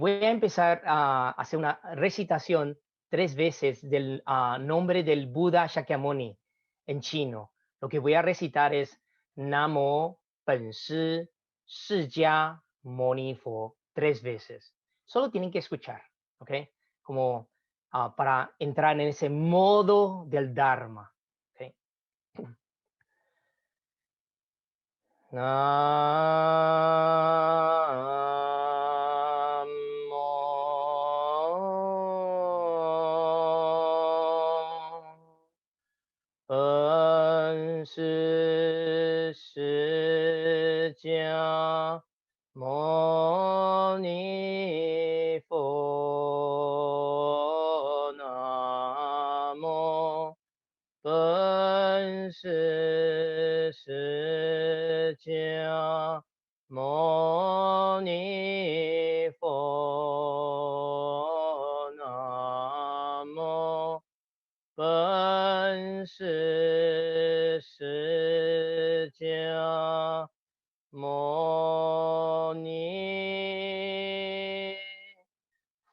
Voy a empezar a hacer una recitación 3 veces del nombre del Buda Shakyamuni en chino. Lo que voy a recitar es Namo Pen Shi释迦 Moni Fo 3 veces. Solo tienen que escuchar, ¿ok? Como para entrar en ese modo del Dharma, ¿ok? Namo 本师释迦牟尼佛。南无本师释迦牟尼佛。南无本师释迦牟尼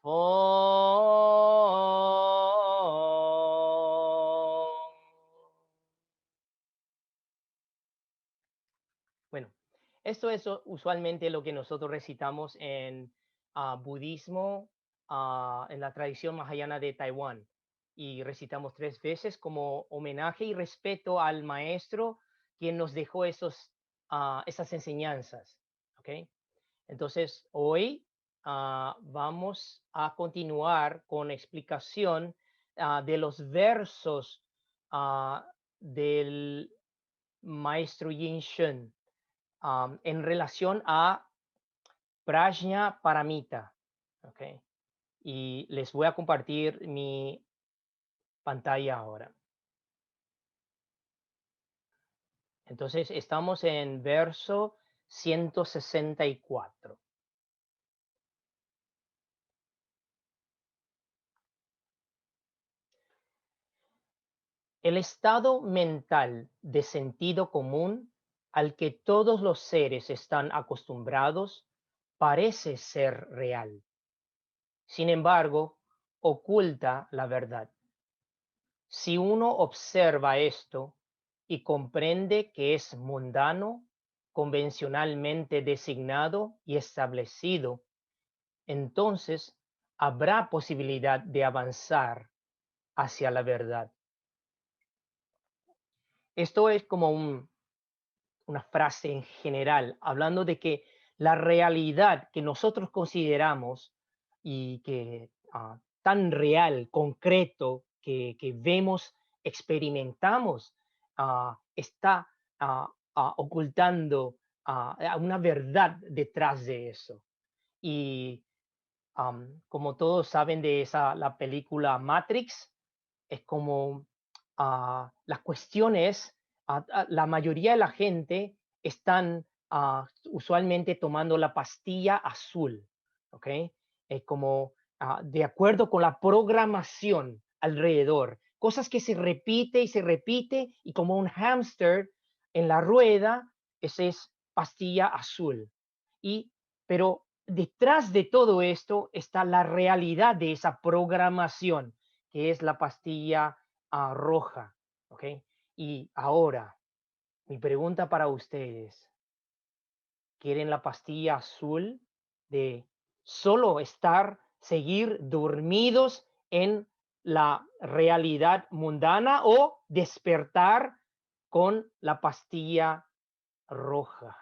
佛。Bueno, esto es usualmente lo que nosotros recitamos en budismo, en la tradición mahayana de Taiwán. Y recitamos 3 veces como homenaje y respeto al maestro quien nos dejó esas enseñanzas. ¿Ok? Entonces, hoy vamos a continuar con explicación de los versos del maestro Yin Shun en relación a Prajna Paramita. ¿Ok? Y les voy a compartir mi pantalla ahora. Entonces, estamos en verso 164. El estado mental de sentido común al que todos los seres están acostumbrados parece ser real. Sin embargo, oculta la verdad. Si uno observa esto y comprende que es mundano, convencionalmente designado y establecido, entonces habrá posibilidad de avanzar hacia la verdad. Esto es como una frase en general, hablando de que la realidad que nosotros consideramos y que tan real, concreto, que vemos, experimentamos, está ocultando una verdad detrás de eso. Y como todos saben de la película Matrix, es como la cuestión es, la mayoría de la gente están usualmente tomando la pastilla azul, ¿ok? Es como de acuerdo con la programación alrededor, cosas que se repite y se repite y como un hámster en la rueda, esa es pastilla azul. Pero detrás de todo esto está la realidad de esa programación, que es la pastilla roja, ¿ok? Y ahora, mi pregunta para ustedes, ¿quieren la pastilla azul de solo seguir dormidos en la realidad mundana o despertar con la pastilla roja?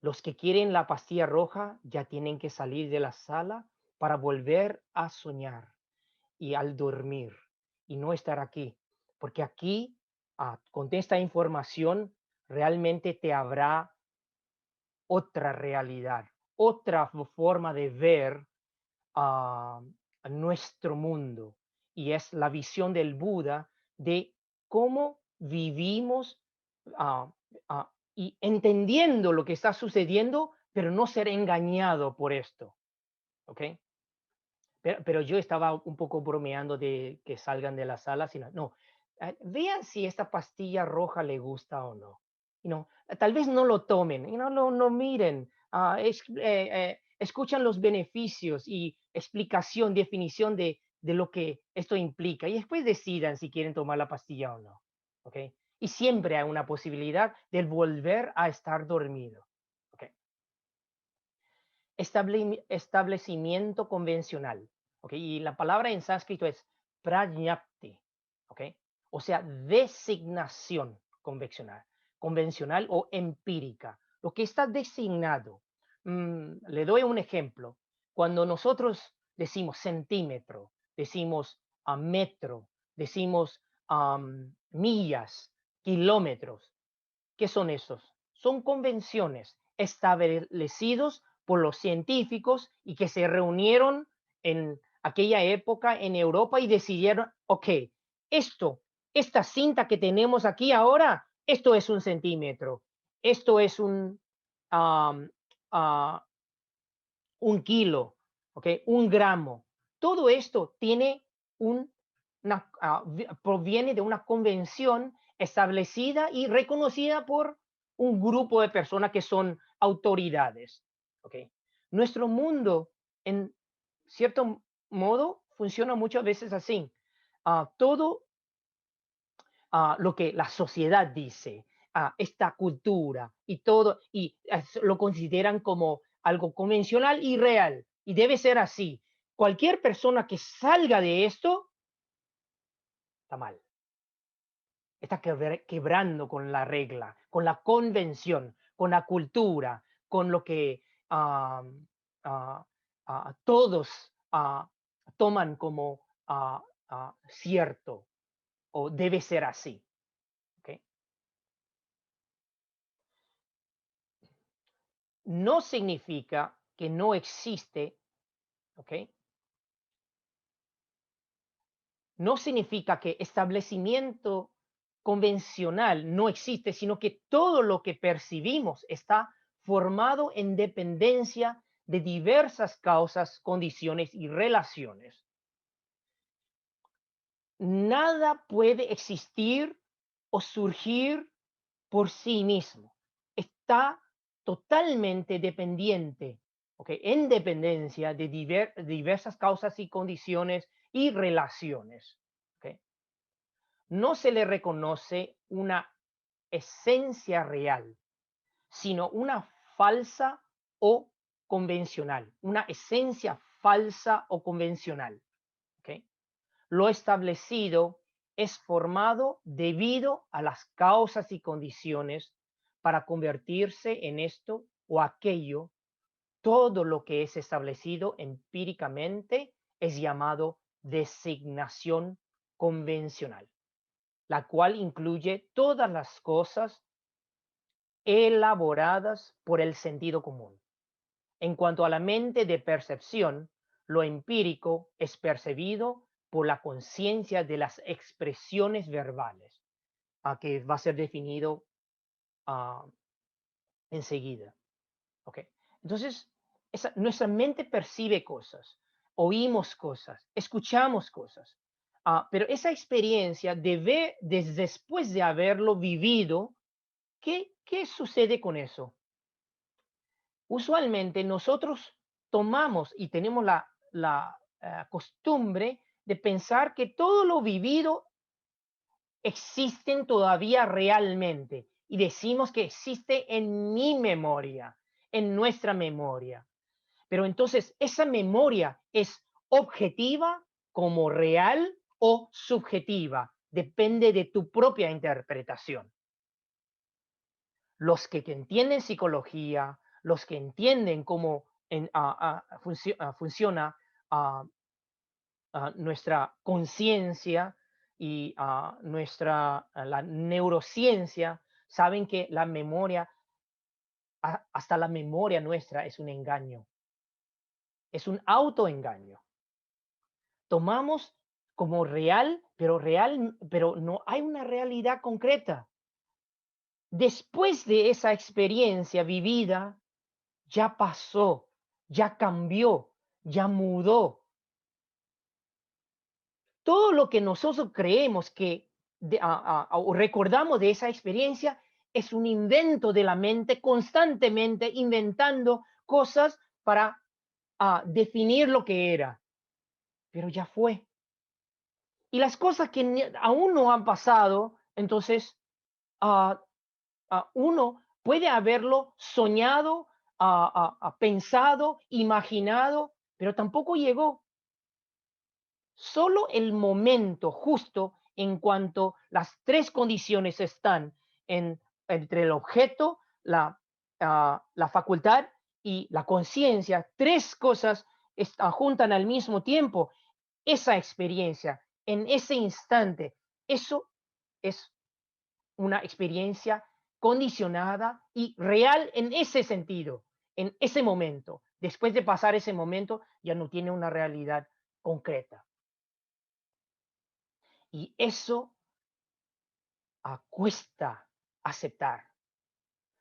Los que quieren la pastilla roja ya tienen que salir de la sala para volver a soñar y al dormir y no estar aquí, porque aquí con esta información realmente te habrá otra realidad, otra forma de ver a nuestro mundo, y es la visión del Buda de cómo vivimos ah, y entendiendo lo que está sucediendo, pero no ser engañado por esto, ¿ok? Pero yo estaba un poco bromeando de que salgan de la sala, sino, no, vean si esta pastilla roja le gusta o no. Tal vez no lo tomen, no miren, escuchan los beneficios y explicación, definición de lo que esto implica y después decidan si quieren tomar la pastilla o no. ¿Ok? Y siempre hay una posibilidad de volver a estar dormido. ¿Ok? Establecimiento convencional. ¿Ok? Y la palabra en sánscrito es prajñapti. ¿Ok? O sea, designación convencional o empírica. Lo que está designado. Le doy un ejemplo. Cuando nosotros decimos centímetro, decimos a metro, decimos millas, kilómetros, ¿qué son esos? Son convenciones establecidos por los científicos y que se reunieron en aquella época en Europa y decidieron, ok, esto, esta cinta que tenemos aquí ahora, esto es un centímetro, esto es um, uh, un kilo, ok, un gramo. Todo esto tiene proviene de una convención establecida y reconocida por un grupo de personas que son autoridades. ¿Ok? Nuestro mundo, en cierto modo, funciona muchas veces así. Todo lo que la sociedad dice, esta cultura y todo, y lo consideran como algo convencional y real. Y debe ser así. Cualquier persona que salga de esto está mal. Está quebrando con la regla, con la convención, con la cultura, con lo que ah, todos toman como cierto o debe ser así. ¿Ok? No significa que no existe, ¿ok? No significa que establecimiento convencional no existe, sino que todo lo que percibimos está formado en dependencia de diversas causas, condiciones y relaciones. Nada puede existir o surgir por sí mismo. Está totalmente dependiente, ¿okay? En dependencia de diversas causas y condiciones y relaciones. ¿Okay? No se le reconoce una esencia real, sino una falsa o convencional, una esencia falsa o convencional. ¿Okay? Lo establecido es formado debido a las causas y condiciones para convertirse en esto o aquello. Todo lo que es establecido empíricamente es llamado designación convencional, la cual incluye todas las cosas elaboradas por el sentido común. En cuanto a la mente de percepción, lo empírico es percibido por la conciencia de las expresiones verbales, que va a ser definido uh, enseguida. ¿Okay? Entonces, nuestra mente percibe cosas, oímos cosas, escuchamos cosas, pero esa experiencia debe, después de haberlo vivido, ¿qué sucede con eso? Usualmente nosotros tomamos y tenemos la costumbre de pensar que todo lo vivido existen todavía realmente y decimos que existe en mi memoria, en nuestra memoria. Pero entonces, ¿esa memoria es objetiva como real o subjetiva? Depende de tu propia interpretación. Los que entienden psicología, los que entienden cómo funciona nuestra conciencia y la neurociencia, saben que la memoria, hasta la memoria nuestra es un engaño, es un autoengaño. Tomamos como real, pero no hay una realidad concreta. Después de esa experiencia vivida, ya pasó, ya cambió, ya mudó. Todo lo que nosotros creemos que o recordamos de esa experiencia es un invento de la mente, constantemente inventando cosas para definir lo que era, pero ya fue. Y las cosas que aún no han pasado, entonces ah, uno puede haberlo soñado, pensado, imaginado, pero tampoco llegó. Solo el momento justo en cuanto las tres condiciones están entre el objeto, la facultad y la conciencia, tres cosas juntan al mismo tiempo. Esa experiencia, en ese instante, eso es una experiencia condicionada y real en ese sentido, en ese momento. Después de pasar ese momento, ya no tiene una realidad concreta. Y eso cuesta aceptar.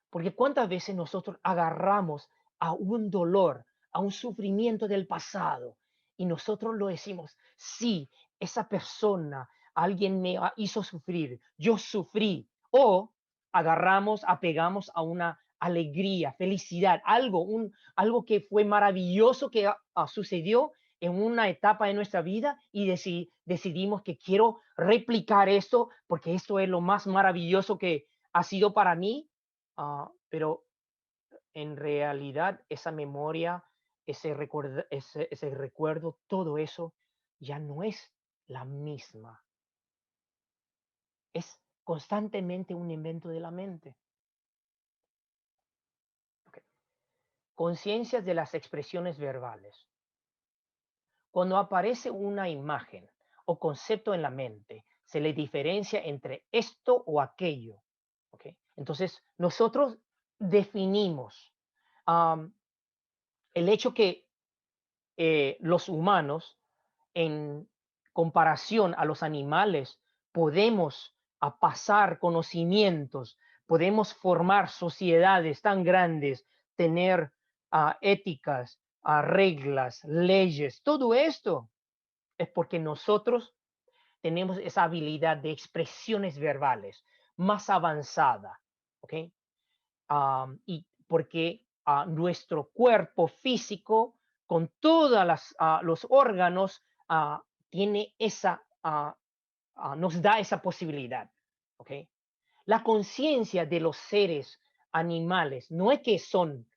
Porque cuántas veces nosotros agarramos a un dolor, a un sufrimiento del pasado, y nosotros lo decimos, sí, esa persona, alguien me hizo sufrir, yo sufrí, o agarramos, apegamos a una alegría, felicidad, algo que fue maravilloso que sucedió en una etapa de nuestra vida y decidimos que quiero replicar esto porque esto es lo más maravilloso que ha sido para mí. Pero en realidad esa memoria, ese recuerdo, todo eso ya no es la misma. Es constantemente un invento de la mente. Ok. Conciencias de las expresiones verbales. Cuando aparece una imagen o concepto en la mente, se le diferencia entre esto o aquello. ¿Ok? Entonces, nosotros definimos um, el hecho que los humanos, en comparación a los animales, podemos pasar conocimientos, podemos formar sociedades tan grandes, tener éticas, reglas, leyes, todo esto es porque nosotros tenemos esa habilidad de expresiones verbales más avanzada, ¿ok? Y porque nuestro cuerpo físico, con todos los órganos, tiene nos da esa posibilidad. ¿Ok? La conciencia de los seres animales no es que son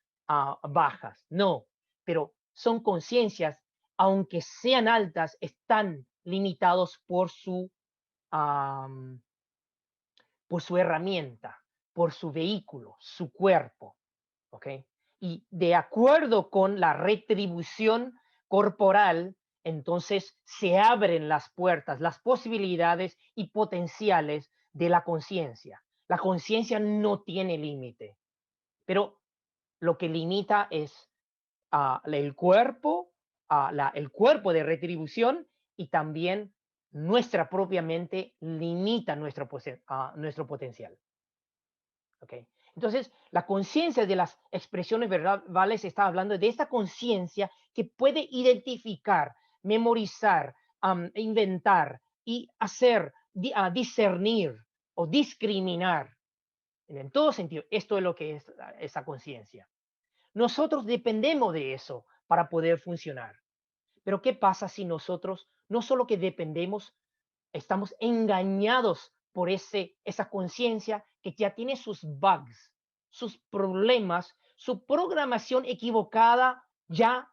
bajas, no, pero son conciencias, aunque sean altas, están limitados um, por su herramienta, por su vehículo, su cuerpo. ¿Ok? Y de acuerdo con la retribución corporal, entonces se abren las puertas, las posibilidades y potenciales de la conciencia. La conciencia no tiene límite, pero lo que limita es el cuerpo, el cuerpo de retribución y también nuestra propia mente limita nuestro potencial. ¿Ok? Entonces, la conciencia de las expresiones verbales está hablando de esta conciencia que puede identificar, memorizar, inventar y hacer, discernir o discriminar. En todo sentido, esto es lo que es esa conciencia. Nosotros dependemos de eso para poder funcionar. Pero ¿qué pasa si nosotros no solo que dependemos, estamos engañados por esa conciencia que ya tiene sus bugs, sus problemas, su programación equivocada ya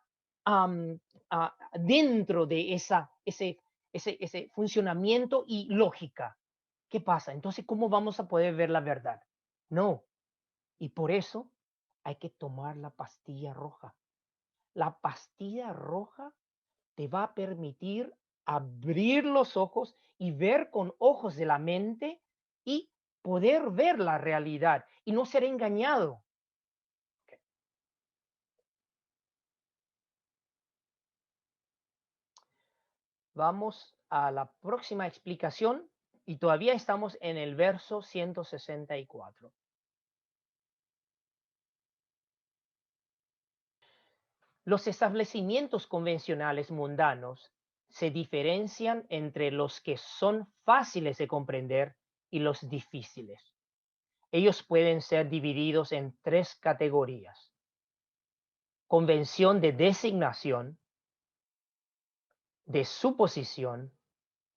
dentro de ese funcionamiento y lógica? ¿Qué pasa? Entonces, ¿cómo vamos a poder ver la verdad? No. Y por eso hay que tomar la pastilla roja. La pastilla roja te va a permitir abrir los ojos y ver con ojos de la mente y poder ver la realidad y no ser engañado. Okay. Vamos a la próxima explicación y todavía estamos en el verso 164. Los establecimientos convencionales mundanos se diferencian entre los que son fáciles de comprender y los difíciles. Ellos pueden ser divididos en tres categorías. convención de designación, de suposición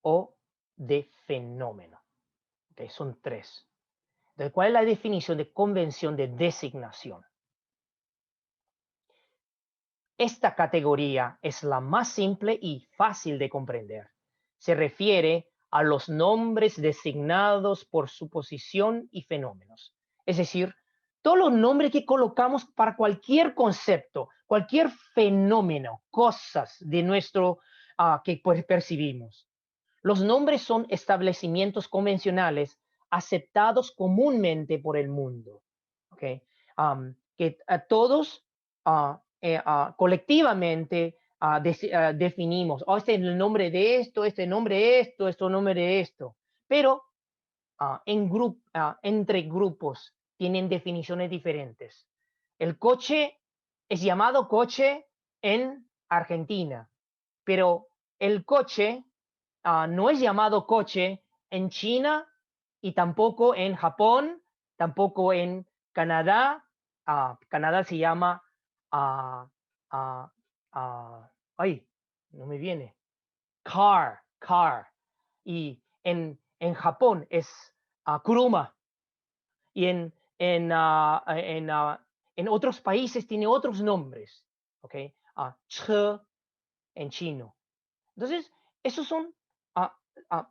o de fenómeno. ¿Ok? Son tres. Entonces, ¿cuál es la definición de convención de designación? Esta categoría es la más simple y fácil de comprender. Se refiere a los nombres designados por suposición y fenómenos. Es decir, todos los nombres que colocamos para cualquier concepto, cualquier fenómeno, cosas de nuestro que percibimos. Los nombres son establecimientos convencionales aceptados comúnmente por el mundo. ¿Okay? Que todos colectivamente definimos, oh, este es el nombre de esto, este nombre de esto, este nombre de esto. Pero entre grupos tienen definiciones diferentes. El coche es llamado coche en Argentina, pero el coche no es llamado coche en China y tampoco en Japón, tampoco en Canadá. Canadá se llama, ah, ah, ay, no me viene, car. Y en Japón es kuruma. Y en otros países tiene otros nombres, ¿ok? Che en chino. Entonces, esos son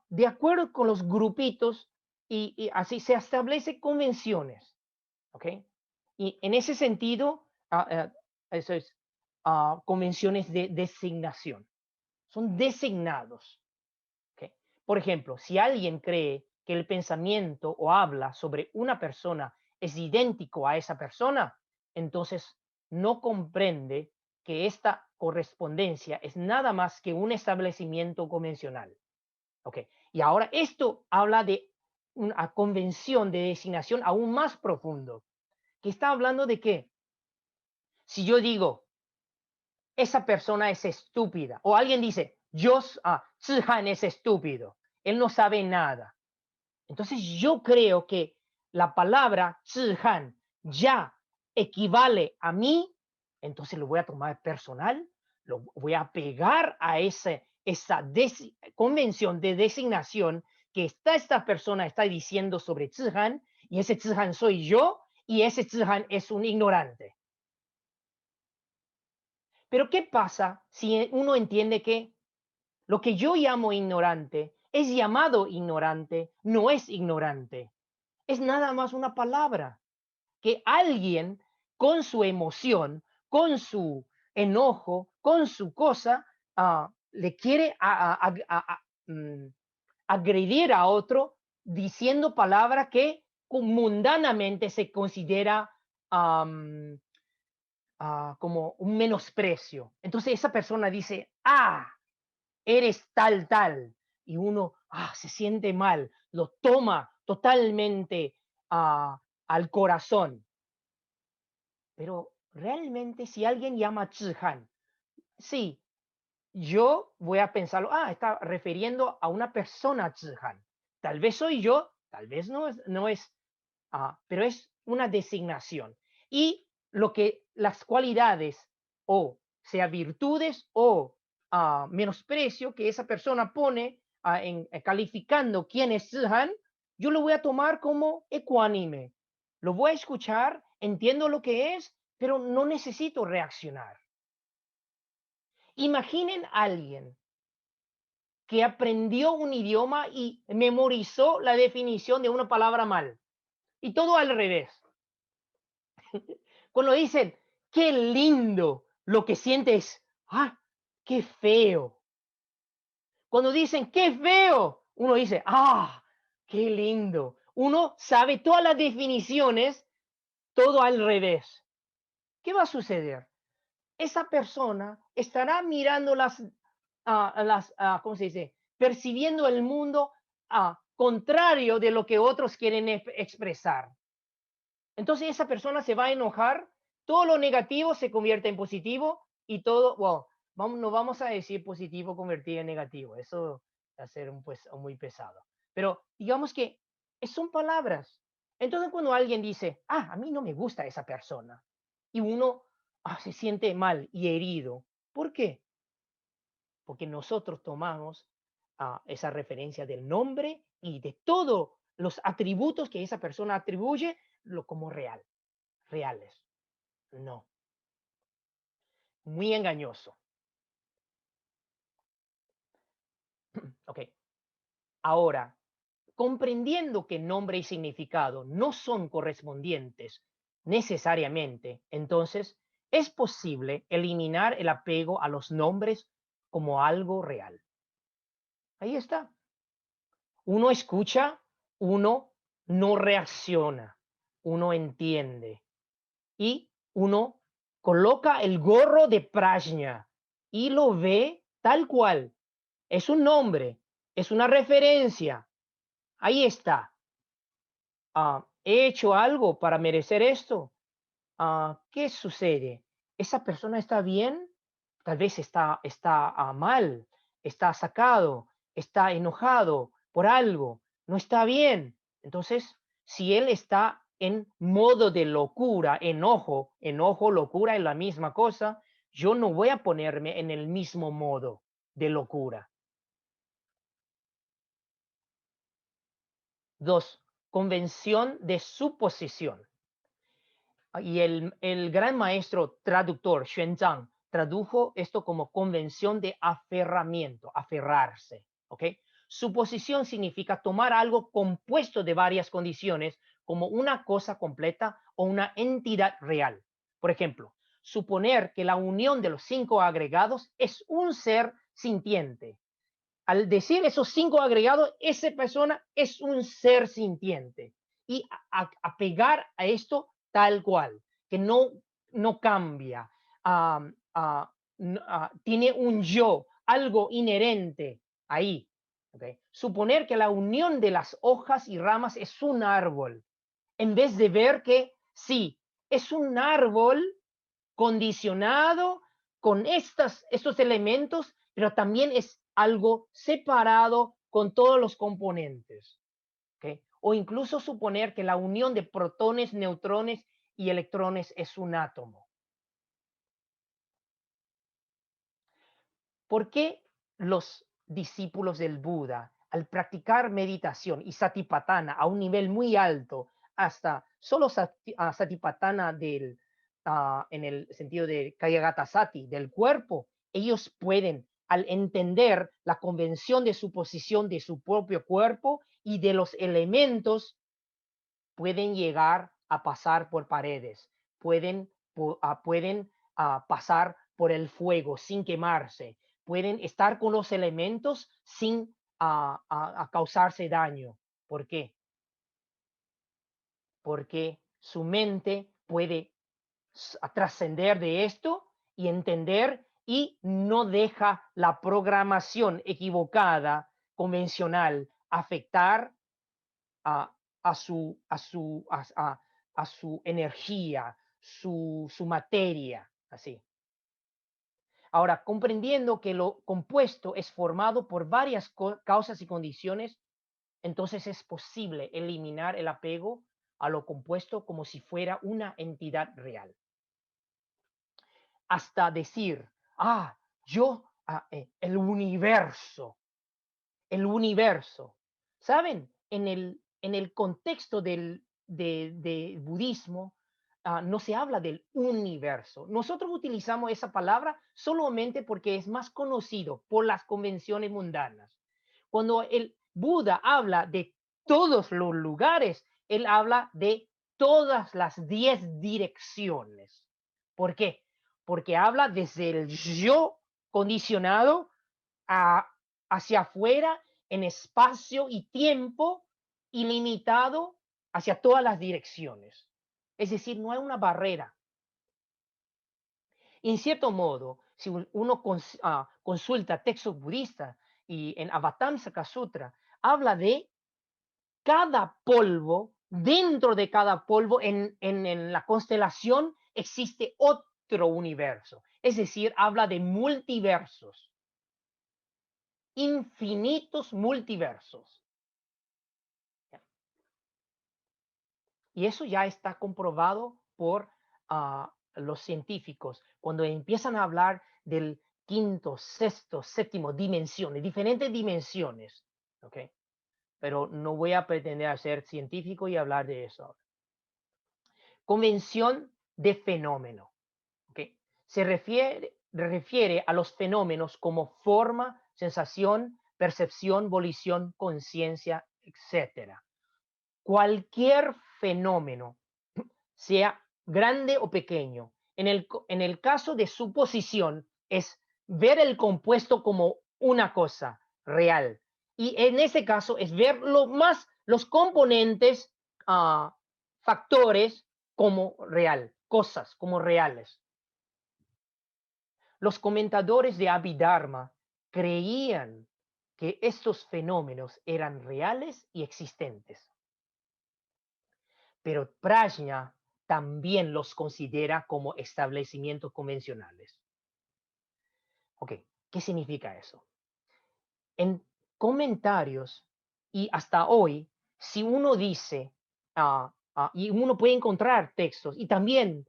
de acuerdo con los grupitos y así se establece convenciones, ¿ok? Y en ese sentido, eso es convenciones de designación. Son designados, ¿ok? Por ejemplo, si alguien cree que el pensamiento o habla sobre una persona es idéntico a esa persona, entonces no comprende que esta correspondencia es nada más que un establecimiento convencional. ¿Ok? Y ahora esto habla de una convención de designación aún más profundo, que está hablando de que si yo digo, esa persona es estúpida, o alguien dice, Zihan es estúpido, él no sabe nada. Entonces yo creo que la palabra Zihan ya equivale a mí, entonces lo voy a tomar personal, lo voy a pegar a esa convención de designación que esta persona está diciendo sobre Zihan, y ese Zihan soy yo, y ese Zihan es un ignorante. Pero ¿qué pasa si uno entiende que lo que yo llamo ignorante es llamado ignorante, no es ignorante? Es nada más una palabra que alguien con su emoción, con su enojo, con su cosa, le quiere agredir a otro diciendo palabras que mundanamente se considera um, como un menosprecio. Entonces esa persona dice, eres tal, y uno se siente mal, lo toma totalmente al corazón. Pero realmente si alguien llama Zhihan, sí, yo voy a pensarlo, está refiriendo a una persona Zhihan. Tal vez soy yo, tal vez no es, pero es una designación. Y las cualidades, o sea virtudes o menosprecio que esa persona pone calificando quién es Zhihan, yo lo voy a tomar como ecuánime. Lo voy a escuchar, entiendo lo que es, pero no necesito reaccionar. Imaginen a alguien que aprendió un idioma y memorizó la definición de una palabra mal. Y todo al revés. Cuando dicen, qué lindo, lo que sientes, qué feo. Cuando dicen, qué feo, uno dice, qué lindo. Uno sabe todas las definiciones, todo al revés. ¿Qué va a suceder? Esa persona estará mirando ¿cómo se dice? Percibiendo el mundo contrario de lo que otros quieren expresar. Entonces esa persona se va a enojar, todo lo negativo se convierte en positivo y todo, no vamos a decir positivo convertido en negativo, eso va a ser pues, muy pesado. Pero digamos que son palabras. Entonces cuando alguien dice, a mí no me gusta esa persona, y uno se siente mal y herido. ¿Por qué? Porque nosotros tomamos esa referencia del nombre y de todos los atributos que esa persona atribuye como reales. No, muy engañoso. Ok, ahora, comprendiendo que nombre y significado no son correspondientes necesariamente, entonces es posible eliminar el apego a los nombres como algo real. Ahí está. Uno escucha, uno no reacciona, uno entiende y uno coloca el gorro de Prajna y lo ve tal cual. Es un nombre, es una referencia. Ahí está. ¿He hecho algo para merecer esto? ¿Qué sucede? ¿Esa persona está bien? Tal vez está mal, está sacado, está enojado por algo, no está bien. Entonces, si él está en modo de locura, enojo, locura es la misma cosa, yo no voy a ponerme en el mismo modo de locura. 2. Convención de suposición. Y el gran maestro traductor Xuanzang tradujo esto como convención de aferramiento, aferrarse. ¿Ok? Suposición significa tomar algo compuesto de varias condiciones como una cosa completa o una entidad real. Por ejemplo, suponer que la unión de los 5 agregados es un ser sintiente. Al decir esos 5 agregados, esa persona es un ser sintiente. Y apegar a esto tal cual, que no cambia, tiene un yo, algo inherente ahí. ¿Okay? Suponer que la unión de las hojas y ramas es un árbol, en vez de ver que sí, es un árbol condicionado con estos elementos, pero también es algo separado con todos los componentes. ¿Okay? O incluso suponer que la unión de protones, neutrones y electrones es un átomo. ¿Por qué los discípulos del Buda, al practicar meditación y satipatthana a un nivel muy alto, hasta solo satipatthana en el sentido de Kayagatasati, del cuerpo, ellos pueden, al entender la convención de su posición de su propio cuerpo y de los elementos, pueden llegar a pasar por paredes, pueden pasar por el fuego sin quemarse, pueden estar con los elementos sin causarse daño. ¿Por qué? Porque su mente puede trascender de esto y entender y no deja la programación equivocada, convencional, afectar a, a su energía, su materia, así. Ahora, comprendiendo que lo compuesto es formado por varias causas y condiciones, entonces es posible eliminar el apego a lo compuesto como si fuera una entidad real. Hasta decir, yo, el universo. ¿Saben? En el contexto de budismo, no se habla del universo. Nosotros utilizamos esa palabra solamente porque es más conocido por las convenciones mundanas. Cuando el Buda habla de todos los lugares, él habla de todas las 10 direcciones. ¿Por qué? Porque habla desde el yo condicionado a, hacia afuera en espacio y tiempo ilimitado hacia todas las direcciones. Es decir, no hay una barrera. Y en cierto modo, si uno consulta textos budistas y en Avatamsaka Sutra, habla de cada polvo, dentro de cada polvo en la constelación existe otro universo. Es decir, habla de multiversos, infinitos multiversos. Y eso ya está comprobado por los científicos, cuando empiezan a hablar del quinto, sexto, séptimo, dimensiones, diferentes dimensiones, ¿ok? Pero no voy a pretender ser científico y hablar de eso. Convención de fenómeno, ¿ok? Se refiere a los fenómenos como forma, sensación, percepción, volición, conciencia, etcétera. Cualquier fenómeno, sea grande o pequeño, en el caso de suposición, es ver el compuesto como una cosa real. Y en ese caso es ver los componentes, factores como real, cosas como reales. Los comentadores de Abhidharma creían que estos fenómenos eran reales y existentes. Pero Prajna también los considera como establecimientos convencionales. Ok, ¿qué significa eso? En comentarios y hasta hoy, si uno dice, y uno puede encontrar textos y también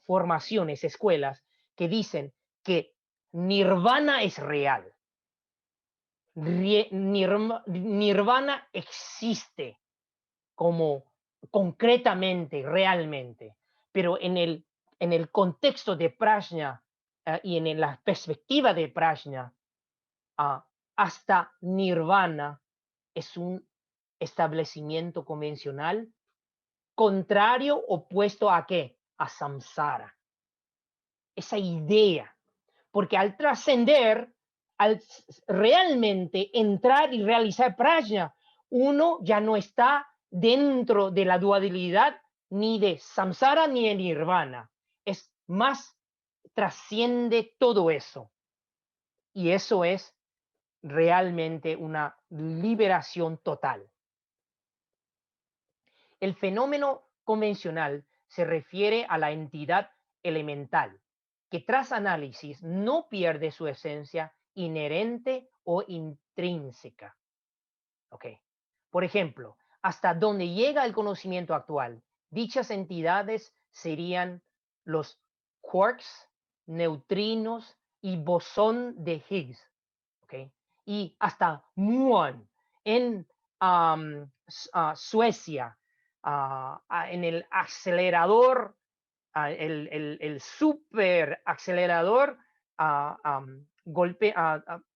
formaciones, escuelas que dicen que nirvana es real, nirvana existe como concretamente, realmente, pero en el contexto de Prajna, y en la perspectiva de Prajna, hasta nirvana es un establecimiento convencional contrario, opuesto a qué? A samsara. Esa idea, porque al trascender, al realmente entrar y realizar prajna, uno ya no está dentro de la dualidad ni de samsara ni de nirvana. Es más, trasciende todo eso. Y eso es realmente una liberación total. El fenómeno convencional se refiere a la entidad elemental, que tras análisis no pierde su esencia inherente o intrínseca. Okay. Por ejemplo, hasta donde llega el conocimiento actual, dichas entidades serían los quarks, neutrinos y bosón de Higgs. Okay. Y hasta muon en Suecia, en el acelerador, el super acelerador,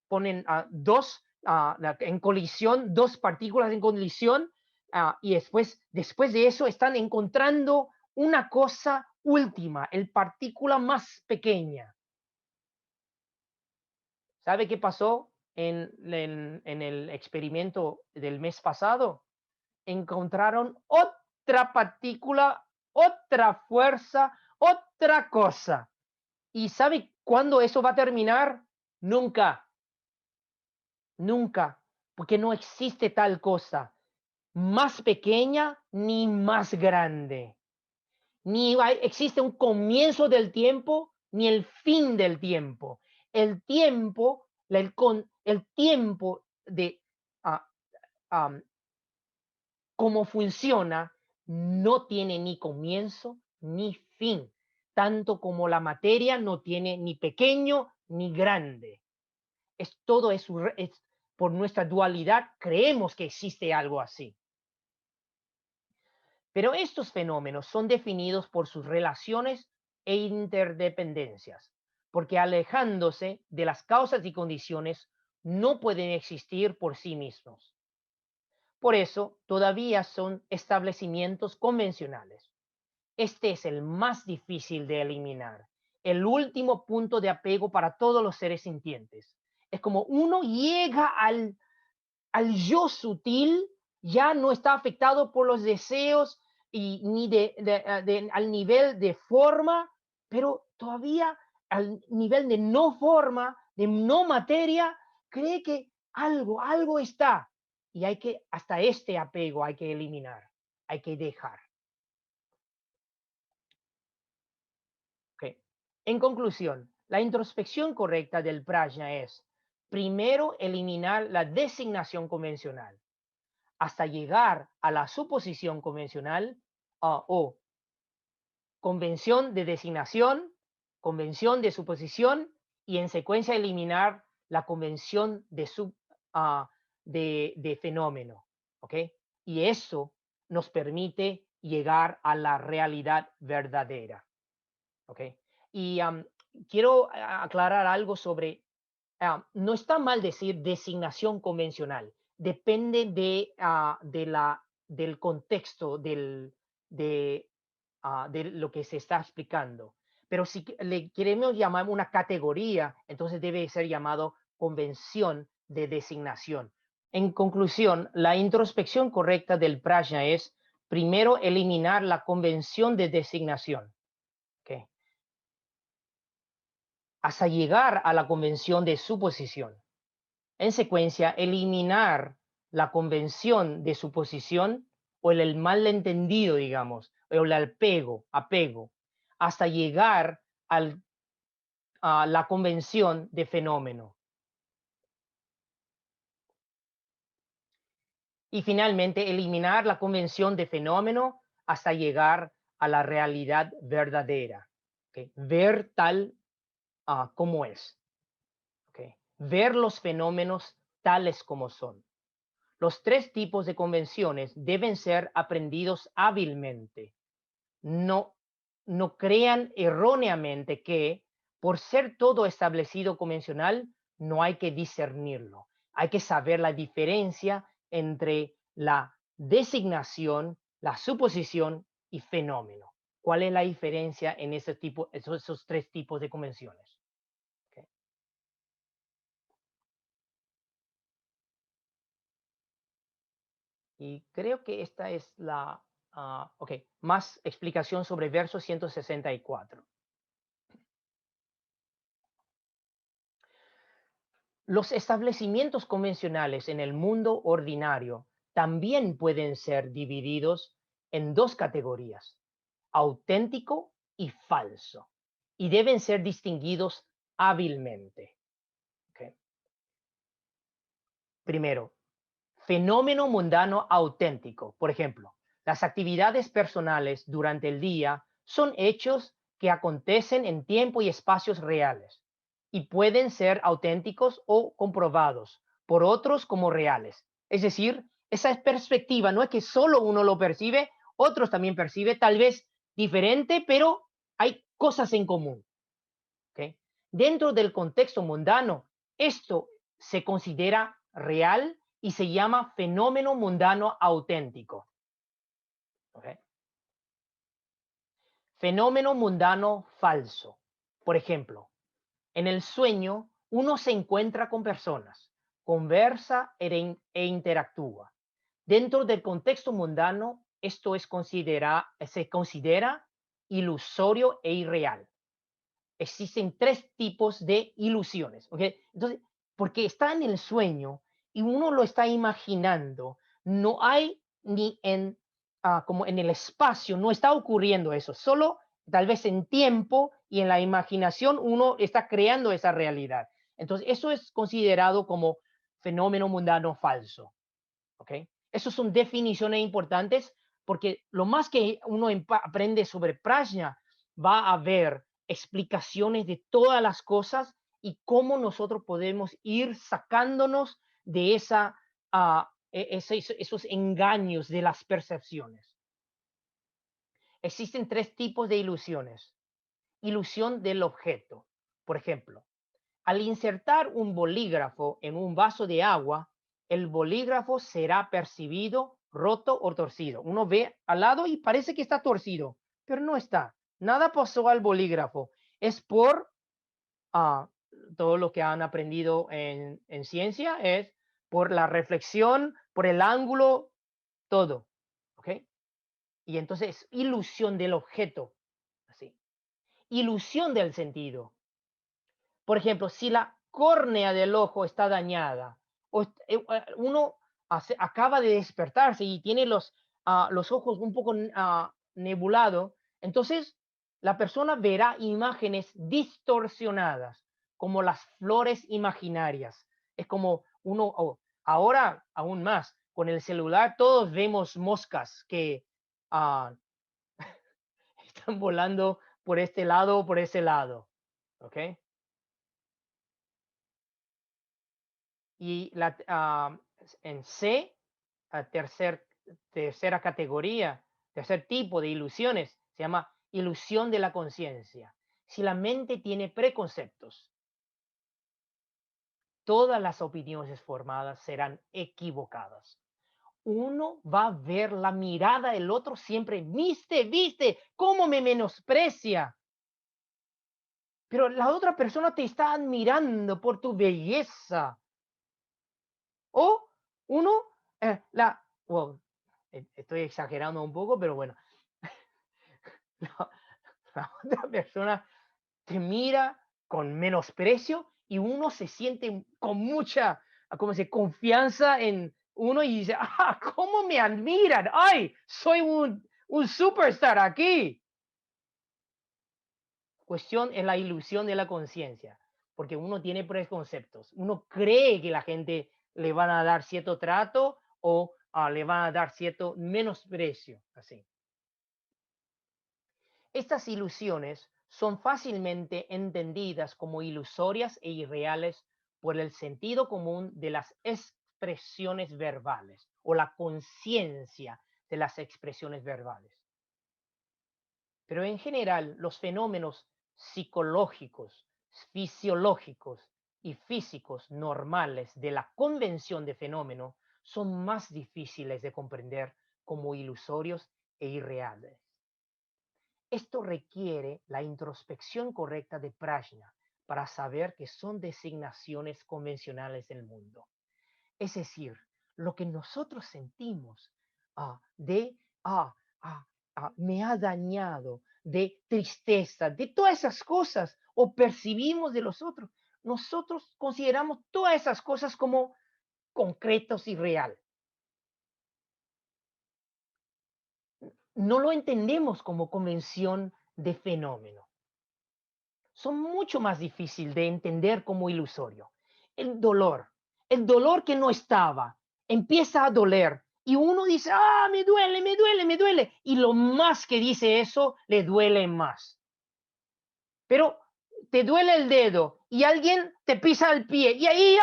ponen en colisión, dos partículas en colisión, y después de eso están encontrando una cosa última, el partícula más pequeña. ¿Sabe qué pasó en el experimento del mes pasado? Encontraron otra partícula, otra fuerza, otra cosa. ¿Y sabe cuándo eso va a terminar? Nunca, nunca, porque no existe tal cosa, más pequeña ni más grande. Ni existe un comienzo del tiempo, ni el fin del tiempo. El tiempo, el tiempo de cómo funciona, no tiene ni comienzo ni fin, tanto como la materia no tiene ni pequeño ni grande. Todo es por nuestra dualidad, creemos que existe algo así. Pero estos fenómenos son definidos por sus relaciones e interdependencias, porque alejándose de las causas y condiciones, no pueden existir por sí mismos. Por eso, todavía son establecimientos convencionales. Este es el más difícil de eliminar, el último punto de apego para todos los seres sintientes. Es como uno llega al yo sutil, ya no está afectado por los deseos y ni al nivel de forma, pero todavía al nivel de no forma, de no materia, cree que algo está. Y hasta este apego hay que eliminar, hay que dejar. Okay. En conclusión, la introspección correcta del prajna es, primero, eliminar la designación convencional, hasta llegar a la suposición convencional, o convención de designación, convención de suposición y en secuencia eliminar la convención de fenómeno. ¿Ok? Y eso nos permite llegar a la realidad verdadera. ¿Ok? Y quiero aclarar algo sobre, no está mal decir designación convencional, depende del contexto de lo que se está explicando. Pero si le queremos llamar una categoría, entonces debe ser llamado convención de designación. En conclusión, la introspección correcta del prajna es primero eliminar la convención de designación, ¿okay?, hasta llegar a la convención de suposición. En secuencia, eliminar la convención de suposición o el malentendido, digamos, o el apego, hasta llegar a la convención de fenómeno. Y finalmente, eliminar la convención de fenómeno hasta llegar a la realidad verdadera. ¿Okay? Ver tal como es. ¿Okay? Ver los fenómenos tales como son. Los tres tipos de convenciones deben ser aprendidos hábilmente. No, no crean erróneamente que por ser todo establecido convencional no hay que discernirlo. Hay que saber la diferencia entre la designación, la suposición y fenómeno. ¿Cuál es la diferencia en esos tres tipos de convenciones? Okay. Y creo que esta es más explicación sobre verso 164. Los establecimientos convencionales en el mundo ordinario también pueden ser divididos en dos categorías, auténtico y falso, y deben ser distinguidos hábilmente. ¿Okay? Primero, fenómeno mundano auténtico. Por ejemplo, las actividades personales durante el día son hechos que acontecen en tiempo y espacios reales y pueden ser auténticos o comprobados por otros como reales. Es decir, esa perspectiva no es que solo uno lo percibe, otros también perciben, tal vez diferente, pero hay cosas en común. ¿Okay? Dentro del contexto mundano, esto se considera real y se llama fenómeno mundano auténtico. ¿Okay? Fenómeno mundano falso. Por ejemplo, en el sueño uno se encuentra con personas, conversa e interactúa. Dentro del contexto mundano, esto se considera ilusorio e irreal. Existen tres tipos de ilusiones. ¿Okay? Entonces, porque está en el sueño y uno lo está imaginando, no hay ni como en el espacio, no está ocurriendo eso, solo tal vez en tiempo y en la imaginación uno está creando esa realidad. Entonces, eso es considerado como fenómeno mundano falso. ¿Okay? Esas son definiciones importantes porque lo más que uno aprende sobre prajna, va a haber explicaciones de todas las cosas y cómo nosotros podemos ir sacándonos de esos engaños de las percepciones. Existen tres tipos de ilusiones. Ilusión del objeto. Por ejemplo, al insertar un bolígrafo en un vaso de agua, el bolígrafo será percibido roto o torcido. Uno ve al lado y parece que está torcido, pero no está. Nada pasó al bolígrafo. Es por todo lo que han aprendido en ciencia, es por la reflexión, por el ángulo, todo. ¿Ok? Y entonces, ilusión del objeto. Así. Ilusión del sentido. Por ejemplo, si la córnea del ojo está dañada, o uno acaba de despertarse y tiene los ojos un poco nebulados, entonces la persona verá imágenes distorsionadas, como las flores imaginarias. Es como ahora aún más, con el celular todos vemos moscas que están volando por este lado o por ese lado, ¿ok? Y en C, a tercera categoría, tercer tipo de ilusiones, se llama ilusión de la conciencia. Si la mente tiene preconceptos, todas las opiniones formadas serán equivocadas. Uno va a ver la mirada del otro siempre, viste, cómo me menosprecia. Pero la otra persona te está admirando por tu belleza. O uno, well, estoy exagerando un poco, pero bueno, la, la otra persona te mira con menosprecio y uno se siente con mucha, como se confianza en uno y dice, ¿cómo me admiran? ¡Ay, soy un superstar aquí! Cuestión es la ilusión de la conciencia, porque uno tiene preconceptos, uno cree que la gente le van a dar cierto trato o le van a dar cierto menosprecio, así. Estas ilusiones son fácilmente entendidas como ilusorias e irreales por el sentido común de las expresiones verbales o la conciencia de las expresiones verbales. Pero en general, los fenómenos psicológicos, fisiológicos y físicos normales de la convención de fenómeno son más difíciles de comprender como ilusorios e irreales. Esto requiere la introspección correcta de Prajna para saber que son designaciones convencionales del mundo. Es decir, lo que nosotros sentimos de me ha dañado, de tristeza, de todas esas cosas, o percibimos de los otros, nosotros consideramos todas esas cosas como concretos y real. No lo entendemos como convención de fenómeno. Son mucho más difíciles de entender como ilusorio. El dolor que no estaba, empieza a doler y uno dice, me duele, me duele, me duele. Y lo más que dice eso, le duele más. Pero te duele el dedo y alguien te pisa el pie y ahí,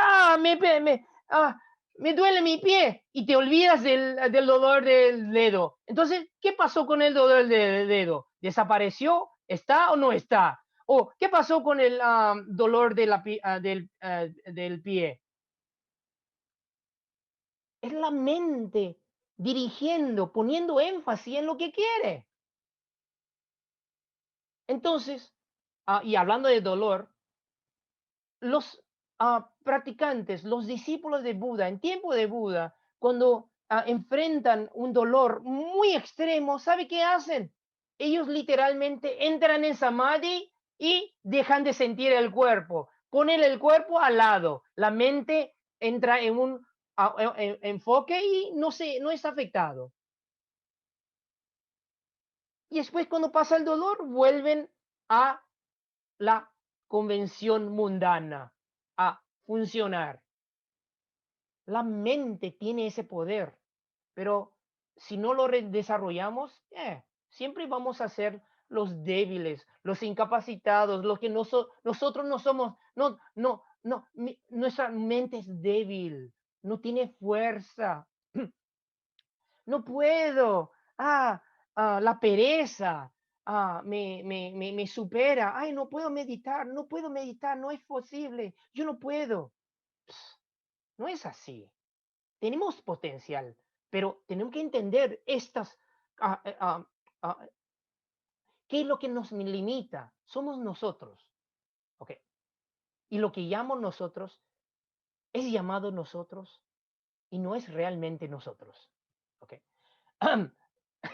me duele mi pie y te olvidas del dolor del dedo. Entonces, ¿qué pasó con el dolor del dedo? ¿Desapareció? ¿Está o no está? ¿O qué pasó con el dolor del pie? Es la mente dirigiendo, poniendo énfasis en lo que quiere. Entonces, y hablando de dolor, los practicantes, los discípulos de Buda, en tiempo de Buda, cuando enfrentan un dolor muy extremo, ¿sabe qué hacen? Ellos literalmente entran en samadhi y dejan de sentir el cuerpo. Ponen el cuerpo al lado. La mente entra en un enfoque y no es afectado. Y después, cuando pasa el dolor, vuelven a la convención mundana, a funcionar. La mente tiene ese poder, pero si no lo desarrollamos, siempre vamos a ser los débiles, los incapacitados, los que nosotros no somos, nuestra mente es débil, no tiene fuerza, no puedo, la pereza, me supera, ay, no puedo meditar, no es posible, yo no puedo. No es así. Tenemos potencial, pero tenemos que entender ah, eh, ah, ah, qué es lo que nos limita. Somos nosotros, ¿ok? Y lo que llamo nosotros es llamado nosotros y no es realmente nosotros, ¿ok?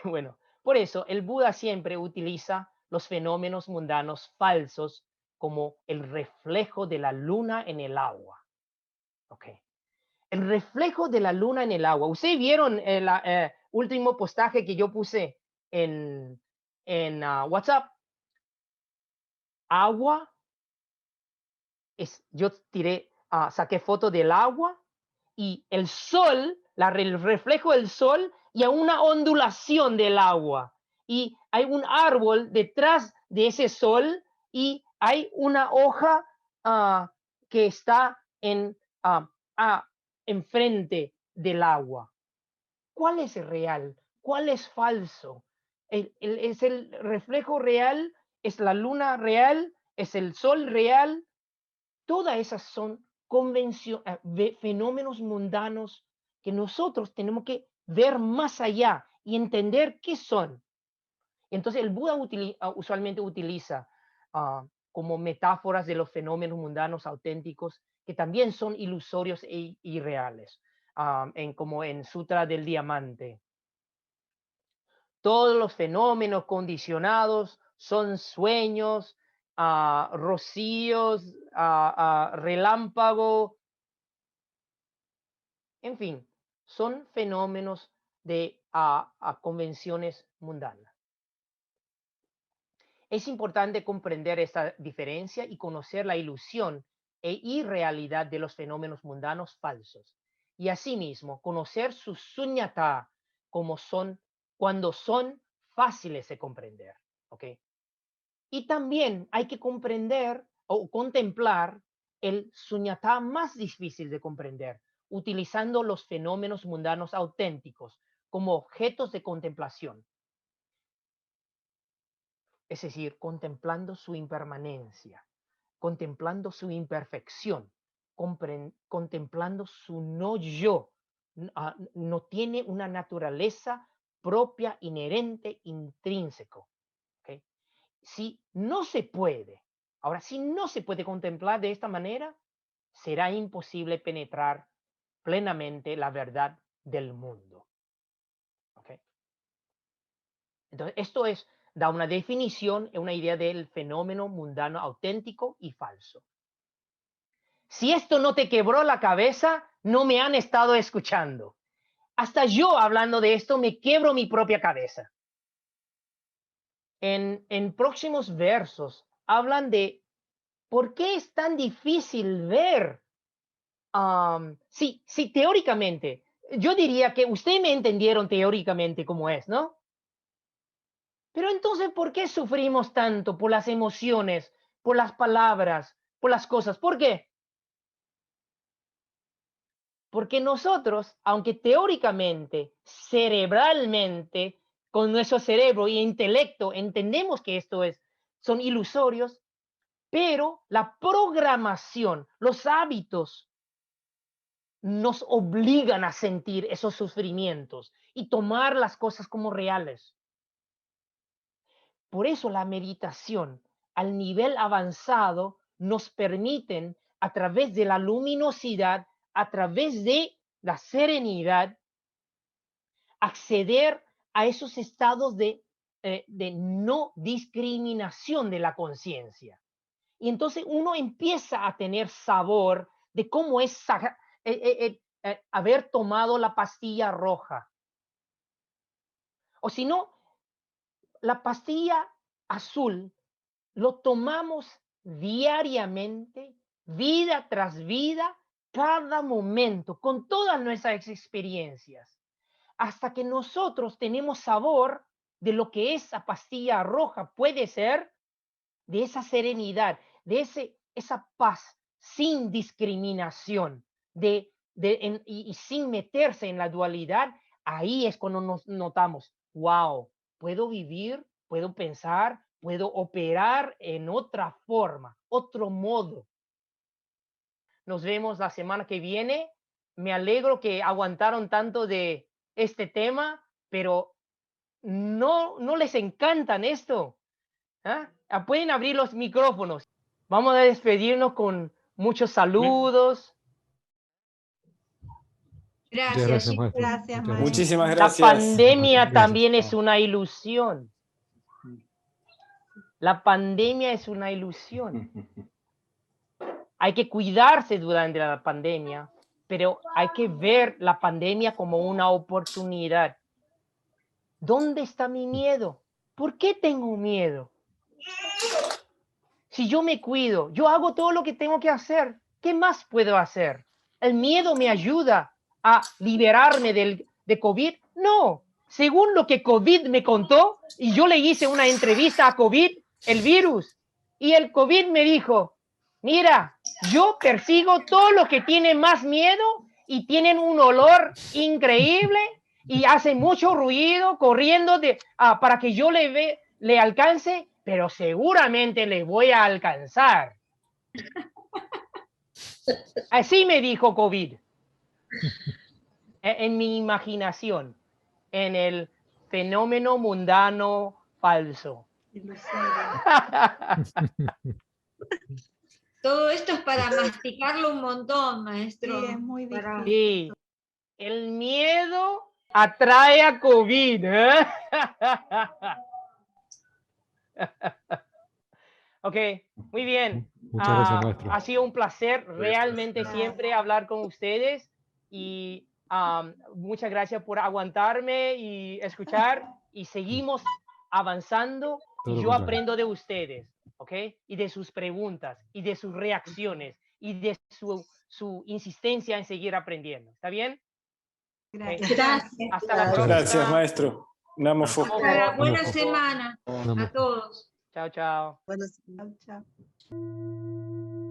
Bueno, por eso el Buda siempre utiliza los fenómenos mundanos falsos como el reflejo de la luna en el agua, ¿ok? El reflejo de la luna en el agua. ¿Ustedes vieron el último postaje que yo puse en WhatsApp? Agua, yo saqué foto del agua y el sol, el reflejo del sol y a una ondulación del agua. y hay un árbol detrás de ese sol y hay una hoja que está enfrente del agua. ¿Cuál es real? ¿Cuál es falso? ¿Es el reflejo real? ¿Es la luna real? ¿Es el sol real? Todas esas son fenómenos mundanos que nosotros tenemos que ver más allá y entender qué son. Entonces el Buda usualmente utiliza como metáforas de los fenómenos mundanos auténticos que también son ilusorios e irreales, como en Sutra del Diamante. Todos los fenómenos condicionados son sueños, rocíos, relámpago, en fin, son fenómenos de convenciones mundanas. Es importante comprender esta diferencia y conocer la ilusión e irrealidad de los fenómenos mundanos falsos. Y asimismo, conocer su suñata cuando son fáciles de comprender. ¿Okay? Y también hay que comprender o contemplar el suñata más difícil de comprender, utilizando los fenómenos mundanos auténticos como objetos de contemplación. Es decir, contemplando su impermanencia, contemplando su imperfección, contemplando su no yo. No tiene una naturaleza propia, inherente, intrínseco. ¿Okay? Si no se puede, ahora, si no se puede contemplar de esta manera, será imposible penetrar plenamente la verdad del mundo. ¿Okay? Entonces, esto da una definición, una idea del fenómeno mundano auténtico y falso. Si esto no te quebró la cabeza, no me han estado escuchando. Hasta yo hablando de esto me quiebro mi propia cabeza. En próximos versos hablan de por qué es tan difícil ver. Sí, teóricamente, yo diría que ustedes me entendieron teóricamente cómo es, ¿no? Pero entonces, ¿por qué sufrimos tanto por las emociones, por las palabras, por las cosas? ¿Por qué? Porque nosotros, aunque teóricamente, cerebralmente, con nuestro cerebro y intelecto, entendemos que son ilusorios, pero la programación, los hábitos, nos obligan a sentir esos sufrimientos y tomar las cosas como reales. Por eso la meditación al nivel avanzado nos permiten, a través de la luminosidad, a través de la serenidad, acceder a esos estados de no discriminación de la conciencia. Y entonces uno empieza a tener sabor de cómo es haber tomado la pastilla roja. O si no, la pastilla azul lo tomamos diariamente, vida tras vida, cada momento, con todas nuestras experiencias, hasta que nosotros tenemos sabor de lo que esa pastilla roja puede ser, de esa serenidad, de esa paz sin discriminación, y sin meterse en la dualidad. Ahí es cuando nos notamos, wow, puedo vivir, puedo pensar, puedo operar en otra forma, otro modo. Nos vemos la semana que viene. Me alegro que aguantaron tanto de este tema, pero no les encantan esto. Pueden abrir los micrófonos. Vamos a despedirnos con muchos saludos. Gracias, Muchas maestro. gracias, maestro. Muchísimas La gracias. pandemia Gracias. también es una ilusión. La pandemia es una ilusión. Hay que cuidarse durante la pandemia, pero hay que ver la pandemia como una oportunidad. ¿Dónde está mi miedo? ¿Por qué tengo miedo? Si yo me cuido, yo hago todo lo que tengo que hacer, ¿qué más puedo hacer? ¿El miedo me ayuda a liberarme de COVID? No, según lo que COVID me contó, y yo le hice una entrevista a COVID, el virus, y el COVID me dijo, mira, yo persigo todo lo que tiene más miedo y tienen un olor increíble y hacen mucho ruido corriendo para que yo le alcance, pero seguramente le voy a alcanzar. Así me dijo COVID. En mi imaginación, en el fenómeno mundano falso. Todo esto es para masticarlo un montón, maestro. Sí, es muy difícil. Sí, el miedo atrae a COVID. ¿Eh? Ok, muy bien. Muchas gracias, maestro. Ha sido un placer realmente Gracias. siempre hablar con ustedes y muchas gracias por aguantarme y escuchar y seguimos avanzando Todo y lo yo contrario. aprendo de ustedes, ¿ok? Y de sus preguntas y de sus reacciones y de su insistencia en seguir aprendiendo. ¿Está bien? Gracias. Gracias. Hasta la Muchas próxima. gracias, maestro. Namo Pho. Hasta la buena Namo Pho. semana Namo a Pho. todos. Chao, chao. Chao, chao.